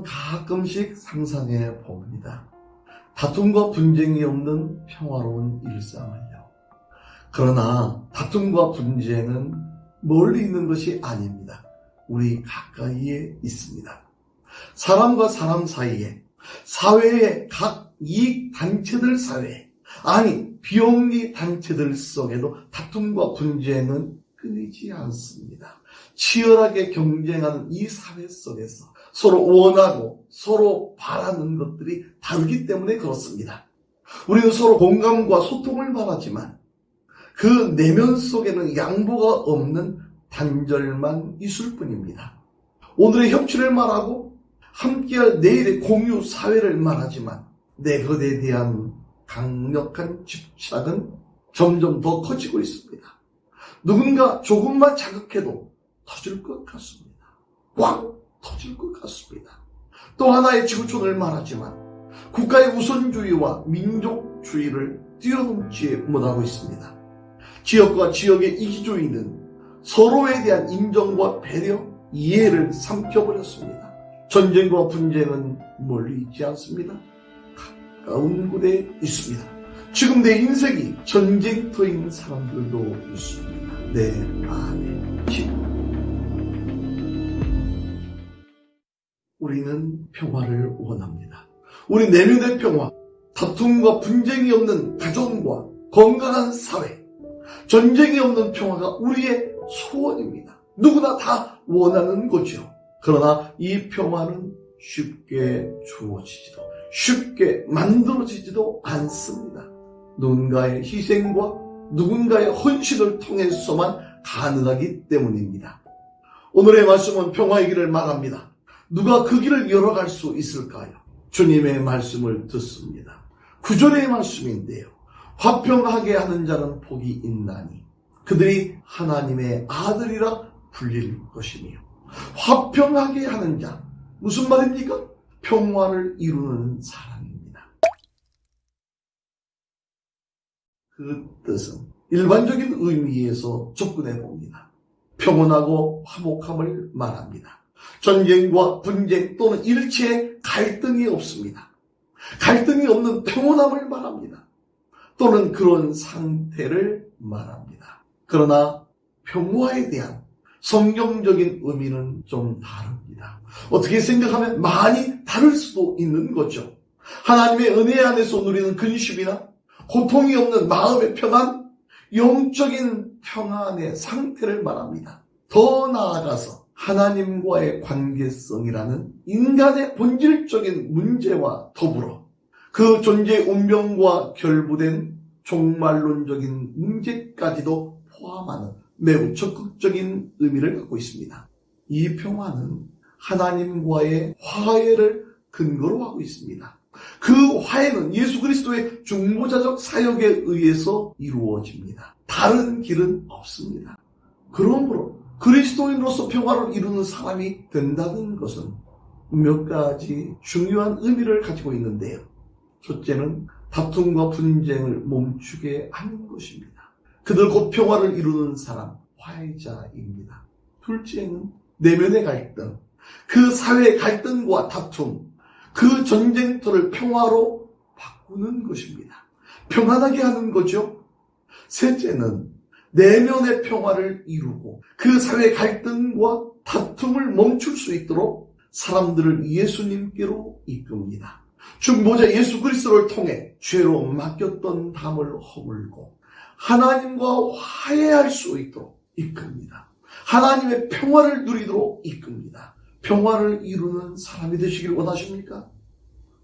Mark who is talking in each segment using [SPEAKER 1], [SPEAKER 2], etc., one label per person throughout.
[SPEAKER 1] 가끔씩 상상해 봅니다. 다툼과 분쟁이 없는 평화로운 일상을요. 그러나 다툼과 분쟁은 멀리 있는 것이 아닙니다. 우리 가까이에 있습니다. 사람과 사람 사이에, 사회의 각 이익 단체들 사이에, 아니 비영리 단체들 속에도 다툼과 분쟁은 끊이지 않습니다. 치열하게 경쟁하는 이 사회 속에서 서로 원하고 서로 바라는 것들이 다르기 때문에 그렇습니다. 우리는 서로 공감과 소통을 말하지만 그 내면 속에는 양보가 없는 단절만 있을 뿐입니다. 오늘의 협치를 말하고 함께할 내일의 공유 사회를 말하지만 내 것에 대한 강력한 집착은 점점 더 커지고 있습니다. 누군가 조금만 자극해도 터질 것 같습니다. 꽉 터질 것 같습니다. 또 하나의 지구촌을 말하지만 국가의 우선주의와 민족주의를 뛰어넘지 못하고 있습니다. 지역과 지역의 이기주의는 서로에 대한 인정과 배려, 이해를 삼켜버렸습니다. 전쟁과 분쟁은 멀리 있지 않습니다. 가까운 곳에 있습니다. 지금 내 인생이 전쟁터인 사람들도 있습니다. 내 안에 지금 우리는 평화를 원합니다. 우리 내면의 평화, 다툼과 분쟁이 없는 가정과 건강한 사회, 전쟁이 없는 평화가 우리의 소원입니다. 누구나 다 원하는 거죠. 그러나 이 평화는 쉽게 주어지지도 쉽게 만들어지지도 않습니다. 누군가의 희생과 누군가의 헌신을 통해서만 가능하기 때문입니다. 오늘의 말씀은 평화의 길을 말합니다. 누가 그 길을 열어갈 수 있을까요? 주님의 말씀을 듣습니다. 9절의 말씀인데요. 화평하게 하는 자는 복이 있나니 그들이 하나님의 아들이라 불릴 것이며. 화평하게 하는 자, 무슨 말입니까? 평화를 이루는 사람입니다. 그 뜻은 일반적인 의미에서 접근해 봅니다. 평온하고 화목함을 말합니다. 전쟁과 분쟁 또는 일체의 갈등이 없습니다. 갈등이 없는 평온함을 말합니다. 또는 그런 상태를 말합니다. 그러나 평화에 대한 성경적인 의미는 좀 다릅니다. 어떻게 생각하면 많이 다를 수도 있는 거죠. 하나님의 은혜 안에서 누리는 근심이나 고통이 없는 마음의 평안, 영적인 평안의 상태를 말합니다. 더 나아가서 하나님과의 관계성이라는 인간의 본질적인 문제와 더불어 그 존재의 운명과 결부된 종말론적인 문제까지도 포함하는 매우 적극적인 의미를 갖고 있습니다. 이 평화는 하나님과의 화해를 근거로 하고 있습니다. 그 화해는 예수 그리스도의 중보자적 사역에 의해서 이루어집니다. 다른 길은 없습니다. 그러므로 그리스도인으로서 평화를 이루는 사람이 된다는 것은 몇 가지 중요한 의미를 가지고 있는데요. 첫째는 다툼과 분쟁을 멈추게 하는 것입니다. 그들 곧 평화를 이루는 사람, 화해자입니다. 둘째는 내면의 갈등, 그 사회의 갈등과 다툼, 그 전쟁터를 평화로 바꾸는 것입니다. 평안하게 하는 거죠. 셋째는 내면의 평화를 이루고 그 사회의 갈등과 다툼을 멈출 수 있도록 사람들을 예수님께로 이끕니다. 중보자 예수 그리스도를 통해 죄로 맡겼던 담을 허물고 하나님과 화해할 수 있도록 이끕니다. 하나님의 평화를 누리도록 이끕니다. 평화를 이루는 사람이 되시길 원하십니까?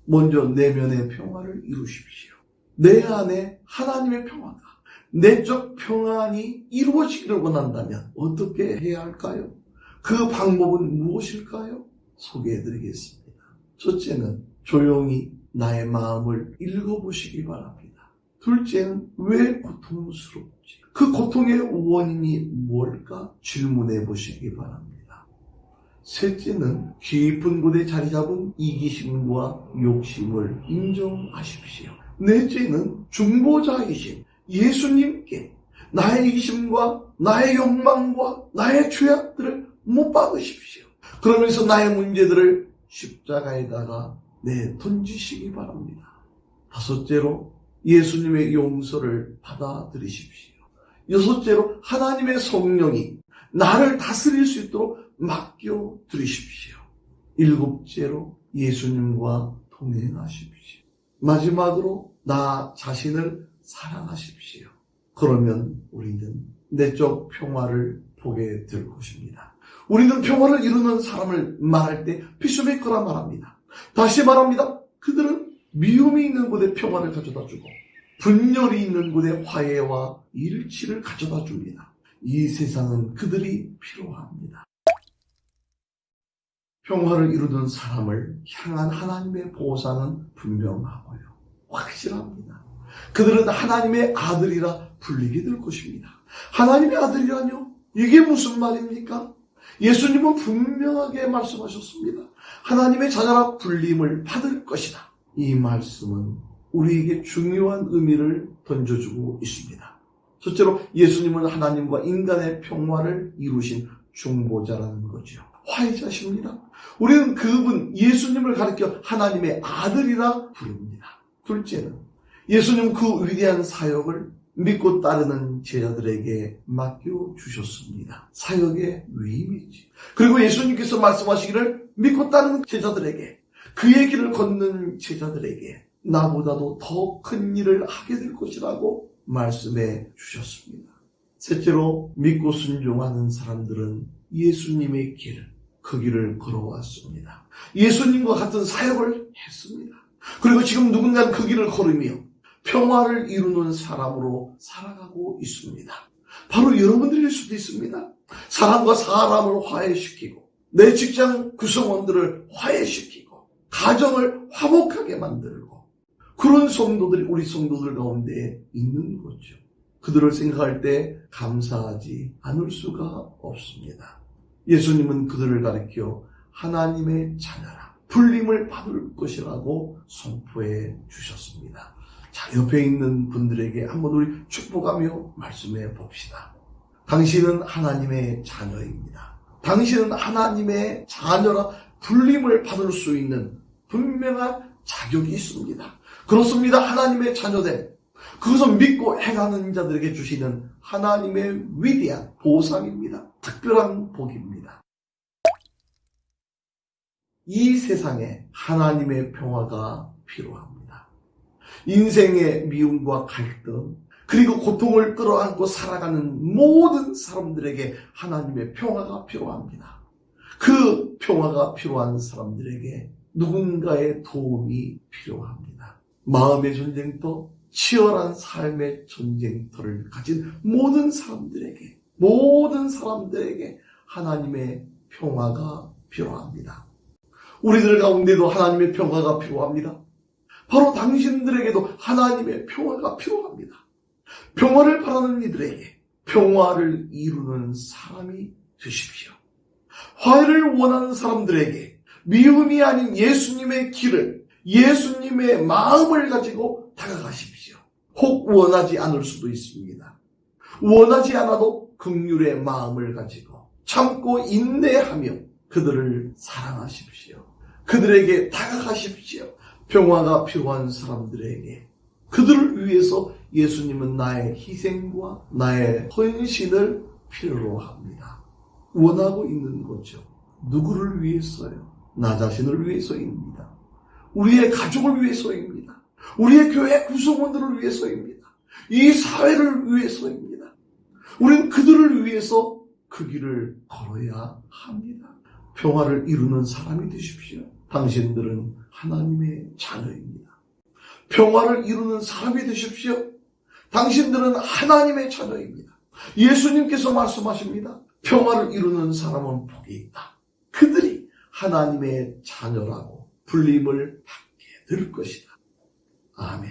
[SPEAKER 1] 먼저 내면의 평화를 이루십시오. 내 안에 하나님의 평화가, 내적 평안이 이루어지기를 원한다면 어떻게 해야 할까요? 그 방법은 무엇일까요? 소개해드리겠습니다. 첫째는 조용히 나의 마음을 읽어보시기 바랍니다. 둘째는 왜 고통스럽지? 그 고통의 원인이 뭘까? 질문해 보시기 바랍니다. 셋째는 깊은 곳에 자리 잡은 이기심과 욕심을 인정하십시오. 넷째는 중보자이신 예수님께 나의 이기심과 나의 욕망과 나의 죄악들을 못 박으십시오. 그러면서 나의 문제들을 십자가에다가 내던지시기 바랍니다. 다섯째로 예수님의 용서를 받아들이십시오. 여섯째로 하나님의 성령이 나를 다스릴 수 있도록 맡겨드리십시오. 일곱째로 예수님과 동행하십시오. 마지막으로 나 자신을 사랑하십시오. 그러면 우리는 내적 평화를 보게 될 것입니다. 우리는 평화를 이루는 사람을 말할 때 피스메이커라 말합니다. 다시 말합니다. 그들은 미움이 있는 곳에 평화를 가져다 주고 분열이 있는 곳에 화해와 일치를 가져다 줍니다. 이 세상은 그들이 필요합니다. 평화를 이루는 사람을 향한 하나님의 보상은 분명하고요. 확실합니다. 그들은 하나님의 아들이라 불리게 될 것입니다. 하나님의 아들이라뇨? 이게 무슨 말입니까? 예수님은 분명하게 말씀하셨습니다. 하나님의 자녀라 불림을 받을 것이다. 이 말씀은 우리에게 중요한 의미를 던져주고 있습니다. 첫째로 예수님은 하나님과 인간의 평화를 이루신 중보자라는 거죠. 화해자십니다. 우리는 그분 예수님을 가리켜 하나님의 아들이라 부릅니다. 둘째는 예수님 그 위대한 사역을 믿고 따르는 제자들에게 맡겨주셨습니다. 사역의 위임이지. 그리고 예수님께서 말씀하시기를 믿고 따르는 제자들에게, 그의 길을 걷는 제자들에게 나보다도 더 큰 일을 하게 될 것이라고 말씀해 주셨습니다. 셋째로 믿고 순종하는 사람들은 예수님의 길, 그 길을 걸어왔습니다. 예수님과 같은 사역을 했습니다. 그리고 지금 누군가는 그 길을 걸으며 평화를 이루는 사람으로 살아가고 있습니다. 바로 여러분들일 수도 있습니다. 사람과 사람을 화해시키고 내 직장 구성원들을 화해시키고 가정을 화목하게 만들고 그런 성도들이 우리 성도들 가운데 있는 거죠. 그들을 생각할 때 감사하지 않을 수가 없습니다. 예수님은 그들을 가리켜 하나님의 자녀라 불림을 받을 것이라고 선포해 주셨습니다. 자, 옆에 있는 분들에게 한번 우리 축복하며 말씀해 봅시다. 당신은 하나님의 자녀입니다. 당신은 하나님의 자녀라 불림을 받을 수 있는 분명한 자격이 있습니다. 그렇습니다. 하나님의 자녀됨. 그것을 믿고 행하는 자들에게 주시는 하나님의 위대한 보상입니다. 특별한 복입니다. 이 세상에 하나님의 평화가 필요합니다. 인생의 미움과 갈등, 그리고 고통을 끌어안고 살아가는 모든 사람들에게 하나님의 평화가 필요합니다. 그 평화가 필요한 사람들에게 누군가의 도움이 필요합니다. 마음의 전쟁터, 치열한 삶의 전쟁터를 가진 모든 사람들에게 하나님의 평화가 필요합니다. 우리들 가운데도 하나님의 평화가 필요합니다. 바로 당신들에게도 하나님의 평화가 필요합니다. 평화를 바라는 이들에게 평화를 이루는 사람이 되십시오. 화해를 원하는 사람들에게 미움이 아닌 예수님의 길을, 예수님의 마음을 가지고 다가가십시오. 혹 원하지 않을 수도 있습니다. 원하지 않아도 긍휼의 마음을 가지고 참고 인내하며 그들을 사랑하십시오. 그들에게 다가가십시오. 평화가 필요한 사람들에게 그들을 위해서 예수님은 나의 희생과 나의 헌신을 필요로 합니다. 원하고 있는 거죠. 누구를 위해서요? 나 자신을 위해서입니다. 우리의 가족을 위해서입니다. 우리의 교회 구성원들을 위해서입니다. 이 사회를 위해서입니다. 우리는 그들을 위해서 그 길을 걸어야 합니다. 평화를 이루는 사람이 되십시오. 당신들은 하나님의 자녀입니다. 평화를 이루는 사람이 되십시오. 당신들은 하나님의 자녀입니다. 예수님께서 말씀하십니다. 평화를 이루는 사람은 복이 있다. 그들이 하나님의 자녀라고 불림을 받게 될 것이다. 아멘.